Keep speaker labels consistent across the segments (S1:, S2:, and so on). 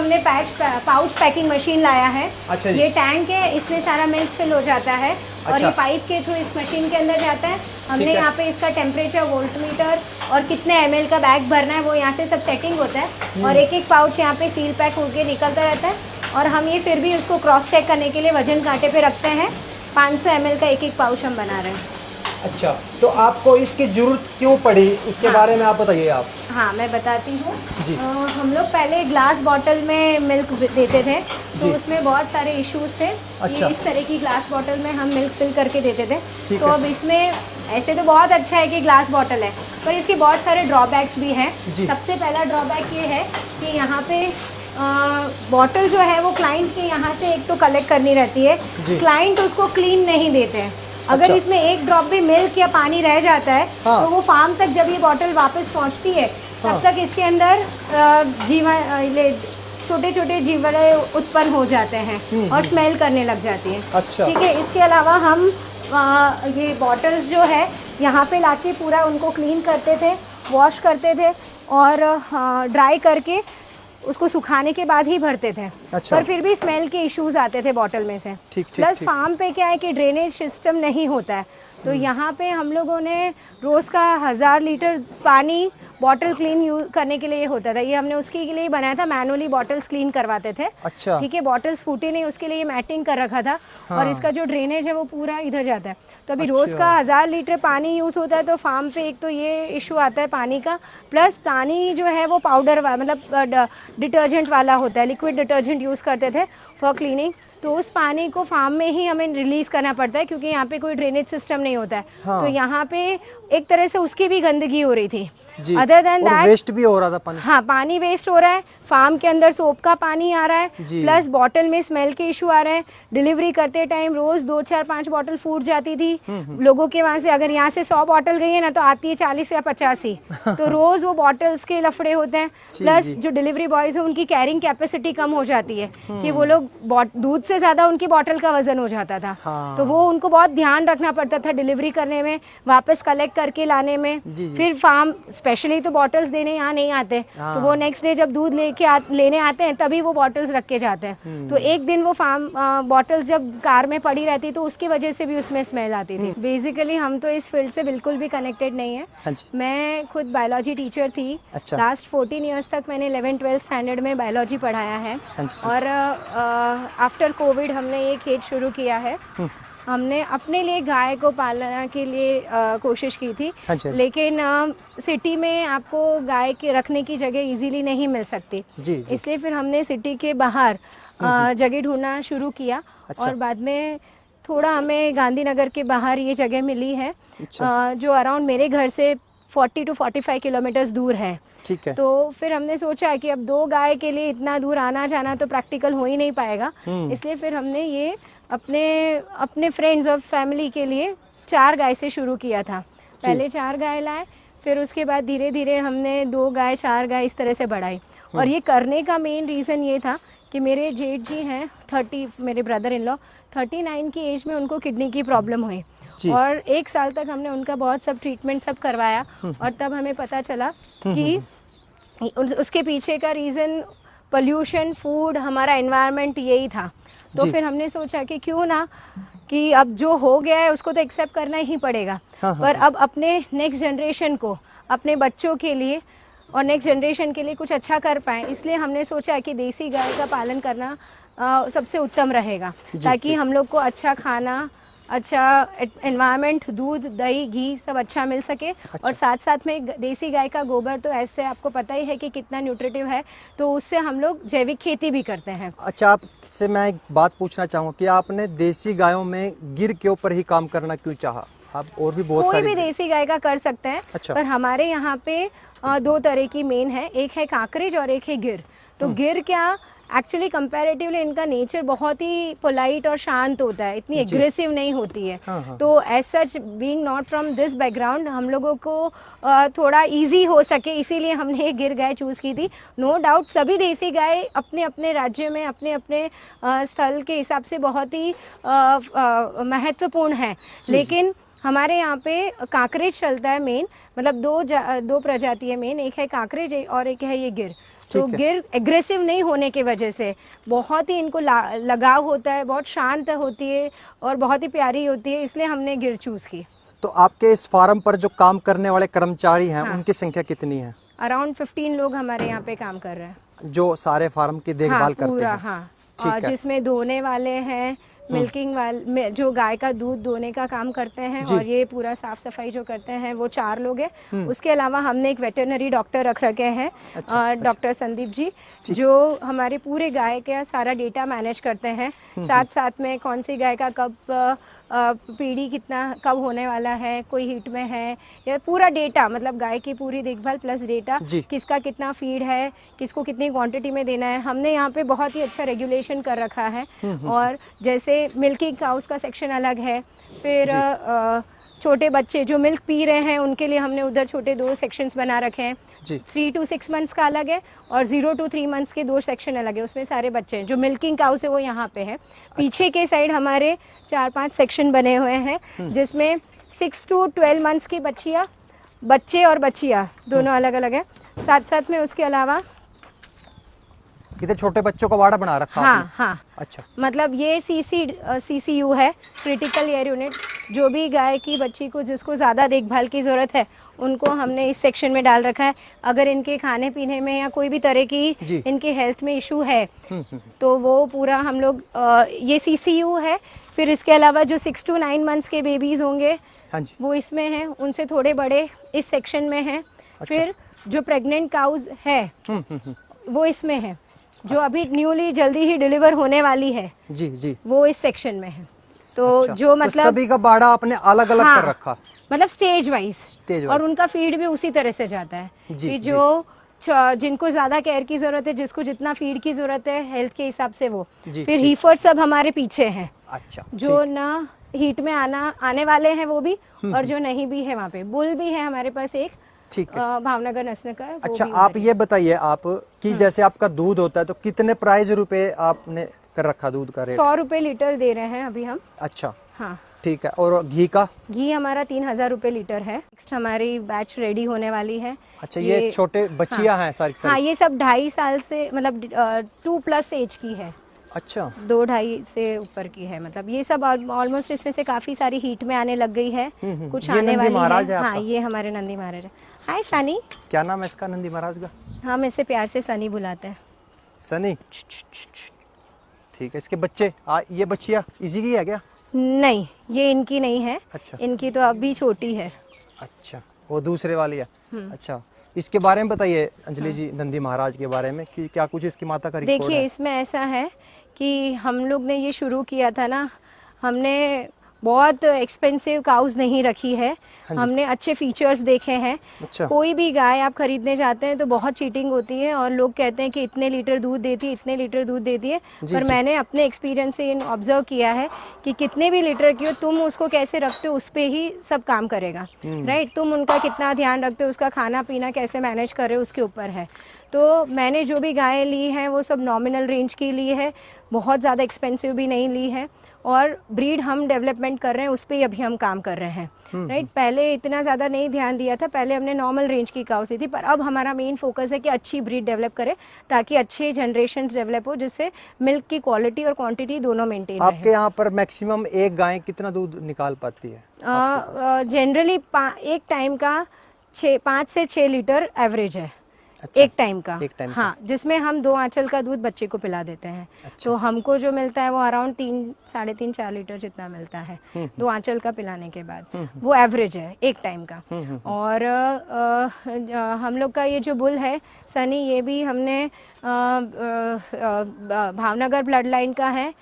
S1: हमने pouch packing machine लाया है।
S2: अच्छा जी।
S1: ये टैंक है, इसमें सारा मिल्क फिल हो जाता है और
S2: अच्छा।
S1: ये पाइप के थ्रू इस मशीन के अंदर जाता है। हमने यहाँ पे इसका टेम्परेचर, वोल्टमीटर और कितने ml का बैग भरना है वो यहाँ से सब सेटिंग होता है और एक एक पाउच यहाँ पे सील पैक होके निकलता रहता है। और हम ये फिर भी उसको क्रॉस चेक करने के लिए वजन कांटे पे रखते हैं। 500 ml का एक एक पाउच हम बना रहे हैं।
S2: अच्छा, तो आपको इसकी ज़रूरत क्यों पड़ी, उसके बारे में आप बताइए आप।
S1: हाँ, मैं बताती हूँ
S2: जी।
S1: हम लोग पहले ग्लास बॉटल में मिल्क देते थे, तो
S2: जी।
S1: उसमें बहुत सारे इश्यूज थे।
S2: अच्छा।
S1: ये इस तरह की ग्लास बॉटल में हम मिल्क फिल करके देते थे।
S2: ठीक
S1: तो
S2: है।
S1: अब इसमें ऐसे तो बहुत अच्छा है कि ग्लास बॉटल है, पर इसके बहुत सारे ड्रॉबैक्स भी हैं।
S2: जी।
S1: सबसे पहला ड्रॉबैक ये है कि यहाँ पे बॉटल जो है वो क्लाइंट के यहाँ से एक तो कलेक्ट करनी रहती है,
S2: जी।
S1: क्लाइंट उसको क्लीन नहीं देते हैं। अगर
S2: अच्छा।
S1: इसमें एक ड्रॉप भी मिल्क या पानी रह जाता है
S2: हाँ।
S1: तो वो फार्म तक जब ये बॉटल वापस पहुंचती है तब
S2: हाँ।
S1: तक इसके अंदर छोटे छोटे जीवाणु उत्पन्न हो जाते हैं और स्मेल करने लग जाती है।
S2: अच्छा।
S1: ठीक है, इसके अलावा हम ये बॉटल्स जो है यहाँ पे लाके पूरा उनको क्लीन करते थे, वॉश करते थे और ड्राई करके उसको सुखाने के बाद ही भरते थे।
S2: अच्छा।
S1: पर फिर भी स्मेल के इश्यूज आते थे बॉटल में से।
S2: ठीक।
S1: प्लस फार्म पे क्या है कि ड्रेनेज सिस्टम नहीं होता है, तो यहाँ पे हम लोगों ने रोज़ का 1000 लीटर पानी बॉटल क्लीन यूज करने के लिए होता था। ये हमने उसके लिए ही बनाया था, मैनुअली बॉटल्स क्लीन करवाते थे।
S2: अच्छा।
S1: ठीक है, बॉटल्स फूटे नहीं उसके लिए मैटिंग कर रखा था।
S2: हाँ।
S1: और इसका जो ड्रेनेज है वो पूरा इधर जाता है। तो अभी
S2: अच्छा।
S1: रोज़ का 1000 लीटर पानी यूज़ होता है, तो फार्म पे एक तो ये इशू आता है पानी का, प्लस पानी जो है वो पाउडर मतलब डिटर्जेंट वाला होता है, लिक्विड डिटर्जेंट यूज़ करते थे फॉर क्लीनिंग। तो उस पानी को फार्म में ही हमें रिलीज़ करना पड़ता है क्योंकि यहाँ पे कोई ड्रेनेज सिस्टम नहीं होता है।
S2: हाँ।
S1: तो यहाँ पे एक तरह से उसकी भी गंदगी हो रही थी।
S2: जी।
S1: अदर देन
S2: और
S1: दैट
S2: वेस्ट भी हो रहा था पानी।
S1: हाँ, पानी वेस्ट हो रहा है, फार्म के अंदर सोप का पानी आ रहा है,
S2: जी।
S1: प्लस बॉटल में स्मेल के इशू आ रहे हैं। डिलीवरी करते टाइम रोज 2 4 5 बॉटल फूट जाती थी लोगों के वहाँ से। अगर यहाँ से 100 बॉटल गई है ना तो आती है 40 या 85 ही। तो रोज वो बॉटल्स के लफड़े होते हैं। प्लस जो डिलीवरी बॉयज है उनकी कैरिंग कैपेसिटी कम हो जाती है कि वो लोग दूध से ज्यादा उनकी बॉटल का वजन हो जाता था।
S2: हाँ।
S1: तो वो उनको बहुत ध्यान रखना पड़ता था डिलीवरी करने में, वापस कलेक्ट करके लाने में।
S2: जी, जी।
S1: फिर फार्म स्पेशली तो बॉटल्स देने यहाँ नहीं आते, तो वो नेक्स्ट डे जब दूध लेने आते हैं तभी वो बॉटल्स रख के जाते हैं। तो एक दिन वो फार्म बॉटल्स जब कार में पड़ी रहती तो उसकी वजह से भी उसमें स्मेल आती थी। बेसिकली हम तो इस फील्ड से बिल्कुल भी कनेक्टेड नहीं है।
S2: हाँ जी।
S1: मैं खुद बायोलॉजी टीचर थी।
S2: अच्छा।
S1: लास्ट 14 ईयर्स तक मैंने 11-12 स्टैंडर्ड में बायोलॉजी पढ़ाया है।
S2: हाँ जी।
S1: और आफ्टर कोविड हमने ये खेत शुरू किया है। हमने अपने लिए गाय को पालना के लिए कोशिश की थी।
S2: अच्छा।
S1: लेकिन सिटी में आपको गाय के रखने की जगह इजीली नहीं मिल सकती।
S2: जी, जी।
S1: इसलिए फिर हमने सिटी के बाहर जगह ढूंढना शुरू किया।
S2: अच्छा।
S1: और बाद में थोड़ा हमें गांधीनगर के बाहर ये जगह मिली है।
S2: अच्छा।
S1: जो अराउंड मेरे घर से 40 to 45 किलोमीटर्स दूर है।
S2: ठीक है।
S1: तो फिर हमने सोचा कि अब 2 गाय के लिए इतना दूर आना जाना तो प्रैक्टिकल हो ही नहीं पाएगा। इसलिए फिर हमने ये अपने फ्रेंड्स और फैमिली के लिए 4 गाय से शुरू किया था। पहले 4 गाय लाए, फिर उसके बाद धीरे धीरे हमने 2 गाय 4 गाय इस तरह से बढ़ाई। और ये करने का मेन रीज़न ये था कि मेरे जेठ जी हैं 30, मेरे ब्रदर इन लॉ 39 की एज में उनको किडनी की प्रॉब्लम हुई। और 1 साल तक हमने उनका बहुत सब ट्रीटमेंट सब करवाया। और तब हमें पता चला कि उसके पीछे का रीज़न पोल्यूशन, फूड, हमारा एनवायरनमेंट यही था। तो फिर हमने सोचा कि क्यों ना कि अब जो हो गया है उसको तो एक्सेप्ट करना ही पड़ेगा। पर अब अपने नेक्स्ट जनरेशन को, अपने बच्चों के लिए और नेक्स्ट जनरेशन के लिए कुछ अच्छा कर पाएँ, इसलिए हमने सोचा कि देसी गाय का पालन करना सबसे उत्तम रहेगा, ताकि हम लोग को अच्छा खाना, अच्छा एनवायरनमेंट, दूध, दही, घी सब अच्छा मिल सके। और साथ साथ में देसी गाय का गोबर तो ऐसे आपको पता ही है कि कितना न्यूट्रिटिव है, तो उससे हम लोग जैविक खेती भी करते हैं।
S2: अच्छा, आपसे मैं एक बात पूछना चाहूँगा कि आपने देसी गायों में गिर के ऊपर ही काम करना क्यों चाहा? आप और भी बहुत
S1: कोई भी देसी गाय का कर सकते हैं।
S2: अच्छा।
S1: पर हमारे यहाँ पे 2 तरह की मेन है, एक है काकरेज और एक है गिर। तो गिर क्या एक्चुअली कंपैरेटिवली इनका नेचर बहुत ही पोलाइट और शांत होता है, इतनी एग्रेसिव नहीं होती है। तो as such being not from this background हम लोगों को थोड़ा इजी हो सके, इसीलिए हमने ये गिर गाय चूज़ की थी। नो डाउट सभी देसी गाय अपने अपने राज्य में अपने अपने स्थल के हिसाब से बहुत ही महत्वपूर्ण है। लेकिन हमारे यहाँ पे काकरेज चलता है मेन, मतलब 2 प्रजाति है मेन, एक है काकरेज और एक है ये गिर। तो
S2: ठीक है।
S1: गिर एग्रेसिव नहीं होने की वजह से बहुत ही इनको लगाव होता है, बहुत शांत होती है और बहुत ही प्यारी होती है, इसलिए हमने गिर चूज़ की।
S2: तो आपके इस फार्म पर जो काम करने वाले कर्मचारी हैं,
S1: हाँ।
S2: उनकी संख्या कितनी है?
S1: अराउंड 15 लोग हमारे यहाँ पे काम कर रहे हैं।
S2: जो सारे फार्म की देखभाल करते
S1: पूरा,
S2: हैं।
S1: हाँ।
S2: ठीक
S1: और
S2: है।
S1: जिसमें धोने वाले हैं, मिल्किंग वाले जो गाय का दूध दोने का काम करते हैं,
S2: जी।
S1: और ये पूरा साफ सफाई जो करते हैं वो 4 लोग हैं। उसके अलावा हमने एक वेटरनरी डॉक्टर रख रखे हैं,
S2: अच्छा,
S1: डॉक्टर संदीप जी, जो हमारे पूरे गाय का सारा डेटा मैनेज करते हैं। साथ साथ में कौन सी गाय का कब पीढ़ी कितना कब होने वाला है, कोई हीट में है, या पूरा डेटा, मतलब गाय की पूरी देखभाल प्लस डेटा,
S2: जी।
S1: किसका कितना फीड है, किसको कितनी क्वांटिटी में देना है। हमने यहाँ पे बहुत ही अच्छा रेगुलेशन कर रखा है। और जैसे मिल्किंग काउस का सेक्शन अलग है, फिर छोटे बच्चे जो मिल्क पी रहे हैं उनके लिए हमने उधर छोटे 2 सेक्शंस बना रखे हैं। 3 to 6 मंथ्स का अलग है और 0 to 3 मंथ्स के 2 सेक्शन अलग है, उसमें सारे बच्चे हैं। जो मिल्किंग काउस है वो यहाँ पे है। पीछे के साइड हमारे 4-5 सेक्शन बने हुए हैं, जिसमें 6 to 12 मंथ्स की बच्चे और बच्चियाँ दोनों अलग अलग है। साथ साथ में उसके अलावा
S2: इधर छोटे बच्चों का वाड़ा बना रखा
S1: हाँ
S2: आपने?
S1: हाँ,
S2: अच्छा।
S1: मतलब ये CCU है, क्रिटिकल एयर यूनिट। जो भी गाय की बच्ची को जिसको ज़्यादा देखभाल की ज़रूरत है उनको हमने इस सेक्शन में डाल रखा है। अगर इनके खाने पीने में या कोई भी तरह की इनके हेल्थ में इशू है तो वो पूरा हम लोग ये CCU है। फिर इसके अलावा जो 6 to 9 मंथ्स के बेबीज़ होंगे,
S2: हाँ जी।
S1: वो इसमें हैं, उनसे थोड़े बड़े इस सेक्शन में हैं। फिर जो प्रेग्नेंट काउज है वो इसमें है। जो अभी न्यूली जल्दी ही डिलीवर होने वाली है
S2: जी जी,
S1: वो इस सेक्शन में है। तो
S2: अच्छा।
S1: जो मतलब
S2: तो सभी का बाड़ा आपने अलग अलग
S1: हाँ,
S2: कर रखा?
S1: मतलब स्टेज
S2: Stage
S1: वाइज, और उनका फीड भी उसी तरह से जाता है
S2: जी,
S1: कि जो जिनको ज्यादा केयर की जरूरत है, जिसको जितना फीड की जरूरत है हेल्थ के हिसाब से वो।
S2: जी,
S1: फिर
S2: ठीक।
S1: हीफर सब हमारे पीछे हैं,
S2: अच्छा।
S1: जो ना हीट में आने वाले हैं वो भी, और जो नहीं भी है वहाँ पे। बुल भी है हमारे पास एक,
S2: ठीक है।
S1: भावनगर नस्ल का। वो
S2: अच्छा,
S1: भी
S2: आप
S1: उधर ही
S2: ये बताइए आप कि जैसे आपका दूध होता है तो कितने प्राइस रुपए आपने कर रखा दूध का रेट?
S1: 100 रुपए लीटर दे रहे हैं अभी हम।
S2: अच्छा,
S1: हाँ,
S2: ठीक है। और घी का?
S1: घी हमारा 3000 रुपए लीटर है। नेक्स्ट हमारी बैच रेडी होने वाली है।
S2: अच्छा, ये छोटे बच्चियां हैं सारी?
S1: हाँ, ये सब 2.5 साल से, मतलब 2+ एज की है।
S2: अच्छा,
S1: 2-2.5 से ऊपर की है। मतलब ये सब ऑलमोस्ट इसमें से काफी सारी हीट में आने लग गई है, कुछ
S2: ये
S1: आने
S2: नंदी
S1: वाली
S2: महाराज
S1: है।
S2: है
S1: हाँ,
S2: आपका?
S1: ये हमारे नंदी महाराज है। हाय सनी।
S2: क्या नाम है इसका नंदी महाराज का?
S1: हम इसे प्यार से सनी बुलाते हैं।
S2: सनी। ठीक है। इसके बच्चे ये बच्चियां इसी की है क्या?
S1: नहीं, ये इनकी नहीं है।
S2: अच्छा।
S1: इनकी तो अभी छोटी है।
S2: अच्छा, वो दूसरे वाली है। अच्छा, इसके बारे में बताइए अंजलि जी, नंदी महाराज के बारे में कि क्या कुछ इसकी माता का रिकॉर्ड
S1: देखिए,
S2: है?
S1: इसमें ऐसा है कि हम लोग ने ये शुरू किया था ना, हमने बहुत एक्सपेंसिव काउज नहीं रखी है। हमने अच्छे फीचर्स देखे हैं।
S2: अच्छा।
S1: कोई भी गाय आप खरीदने जाते हैं तो बहुत चीटिंग होती है, और लोग कहते हैं कि इतने लीटर दूध देती है, इतने लीटर दूध देती है। पर मैंने अपने एक्सपीरियंस से ऑब्जर्व किया है कि कितने भी लीटर की हो, तुम उसको कैसे रखते हो उस पर ही सब काम करेगा। राइट, तुम उनका कितना ध्यान रखते हो, उसका खाना पीना कैसे मैनेज कर रहे हो, उसके ऊपर है। तो मैंने जो भी गायें ली हैं वो सब नॉमिनल रेंज की ली है, बहुत ज़्यादा एक्सपेंसिव भी नहीं ली है। और ब्रीड हम डेवलपमेंट कर रहे हैं, उस पर अभी हम काम कर रहे हैं। राइट, पहले इतना ज़्यादा नहीं ध्यान दिया था, पहले हमने नॉर्मल रेंज की काउस ली थी, पर अब हमारा मेन फोकस है कि अच्छी ब्रीड डेवलप करें ताकि अच्छे जनरेशन डेवलप हो, जिससे मिल्क की क्वालिटी और क्वांटिटी दोनों मेंटेन रहे।
S2: आपके यहाँ पर मैक्सिमम एक गाय कितना दूध निकाल पाती है?
S1: जनरली एक टाइम का 5 से 6 लीटर एवरेज है।
S2: अच्छा,
S1: एक टाइम का।
S2: एक टाइम
S1: हाँ, जिसमें हम 2 आंचल का दूध बच्चे को पिला देते हैं।
S2: अच्छा।
S1: तो हमको जो मिलता है वो अराउंड 3-3.5-4 लीटर जितना मिलता है 2 आंचल का पिलाने के बाद। वो एवरेज है एक टाइम का। और हम लोग का ये जो बुल है सनी, ये भी हमने भावनगर ब्लड लाइन का है।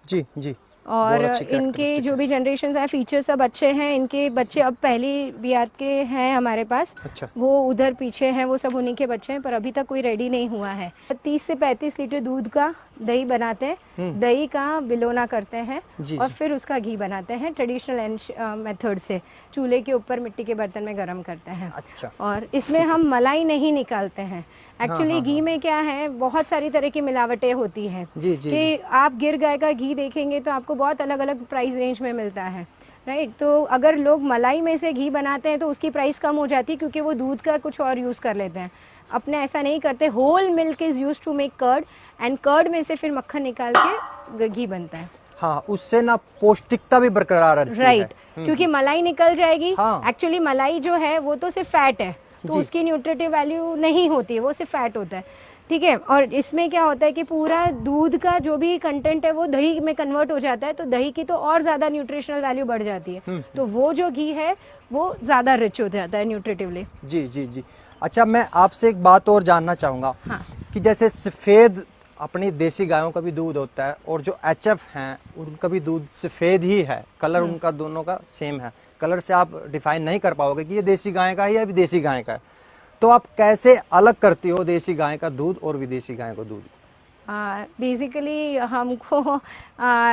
S2: जी जी।
S1: और इनके जो भी जनरेशन है, फीचर सब अच्छे हैं। इनके बच्चे अब पहली बियात के हैं हमारे पास।
S2: अच्छा।
S1: वो उधर पीछे हैं, वो सब उन्हीं के बच्चे हैं, पर अभी तक कोई रेडी नहीं हुआ है। 30 से 35 लीटर दूध का दही बनाते हैं, दही का बिलोना करते हैं और फिर उसका घी बनाते हैं ट्रेडिशनल मेथड से, चूल्हे के ऊपर मिट्टी के बर्तन में गर्म करते हैं।
S2: अच्छा।
S1: और इसमें हम मलाई नहीं निकालते हैं। एक्चुअली घी में क्या है, बहुत सारी तरह की मिलावटें होती हैं।
S2: जी जी।
S1: कि आप गिर गाय का घी देखेंगे तो आपको बहुत अलग अलग प्राइस रेंज में मिलता है। राइट, तो अगर लोग मलाई में से घी बनाते हैं तो उसकी प्राइस कम हो जाती है, क्योंकि वो दूध का कुछ और यूज़ कर लेते हैं। अपने ऐसा नहीं करते। Whole milk is use to make curd, and curd में से फिर मक्खन निकाल के घी बनता है।
S2: हाँ, उससे ना पौष्टिकता भी बरकरार रहती है।
S1: राइट, क्योंकि मलाई निकल जाएगी।
S2: हाँ।
S1: एक्चुअली मलाई जो है वो तो सिर्फ फैट है, तो
S2: जी।
S1: उसकी न्यूट्रिटिव वैल्यू नहीं होती है, वो सिर्फ फैट होता है, ठीक है। और इसमें क्या होता है कि पूरा दूध का जो भी कंटेंट है वो दही में कन्वर्ट हो जाता है, तो दही की तो और ज़्यादा न्यूट्रिशनल वैल्यू बढ़ जाती है, तो वो जो घी है वो ज़्यादा रिच हो जाता है न्यूट्रिटिवली।
S2: जी जी जी। अच्छा, मैं आपसे एक बात और जानना चाहूँगा
S1: हाँ।
S2: कि जैसे सफ़ेद अपनी देसी गायों का भी दूध होता है और जो एचएफ हैं उनका भी दूध सफ़ेद ही है, कलर उनका दोनों का सेम है, कलर से आप डिफाइन नहीं कर पाओगे कि ये देसी गाय का है या विदेशी गाय का है, तो आप कैसे अलग करती हो देसी गाय का दूध और विदेशी गाय का दूध?
S1: बेसिकली हमको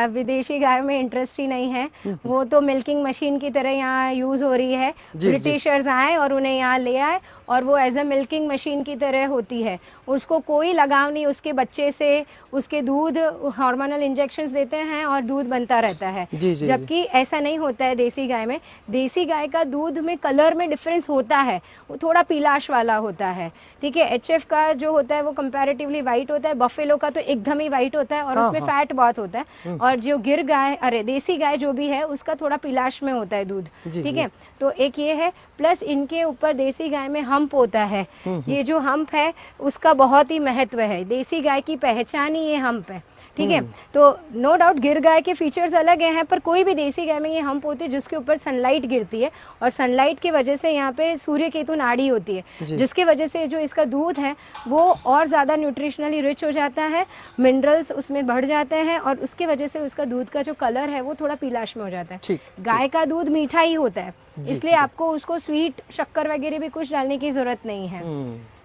S1: विदेशी गायों में इंटरेस्ट ही नहीं है, वो तो मिल्किंग मशीन की तरह यहाँ यूज़ हो रही है। ब्रिटिशर्स आए और उन्हें यहाँ ले आए और वो एज अ मिल्किंग मशीन की तरह होती है, उसको कोई लगाव नहीं उसके बच्चे से, उसके दूध हार्मोनल इंजेक्शंस देते हैं और दूध बनता रहता है। जबकि ऐसा नहीं होता है देसी गाय में। देसी गाय का दूध में कलर में डिफरेंस होता है, वो थोड़ा पीलाश वाला होता है, ठीक है। एचएफ का जो होता है वो कंपैरेटिवली वाइट होता है, बफेलो का तो एकदम ही वाइट होता है और उसमें फैट बहुत होता है, और जो गिर गाय देसी गाय जो भी है उसका थोड़ा पीलाश में होता है दूध, ठीक है। तो एक ये है, प्लस इनके ऊपर देसी गाय में हम्प होता है, ये जो हम्प है उसका बहुत ही महत्व है, देसी गाय की पहचान ही ये हम्प है, ठीक है। तो नो डाउट गिर गाय के फीचर्स अलग हैं, पर कोई भी देसी गाय में ये हम्प होती है जिसके ऊपर सनलाइट गिरती है, और सनलाइट की वजह से यहाँ पे सूर्य केतु नाड़ी होती है, जिसकी वजह से जो इसका दूध है वो और ज़्यादा न्यूट्रिशनली रिच हो जाता है, मिनरल्स उसमें बढ़ जाते हैं, और उसकी वजह से उसका दूध का जो कलर है वो थोड़ा पीलाश में हो जाता है। गाय का दूध मीठा ही होता है, इसलिए आपको उसको स्वीट शक्कर वगैरह भी कुछ डालने की जरूरत नहीं है।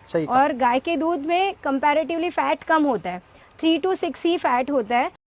S2: सही।
S1: और गाय के दूध में कंपैरेटिवली फैट कम होता है, 3 to 6 ही फैट होता है,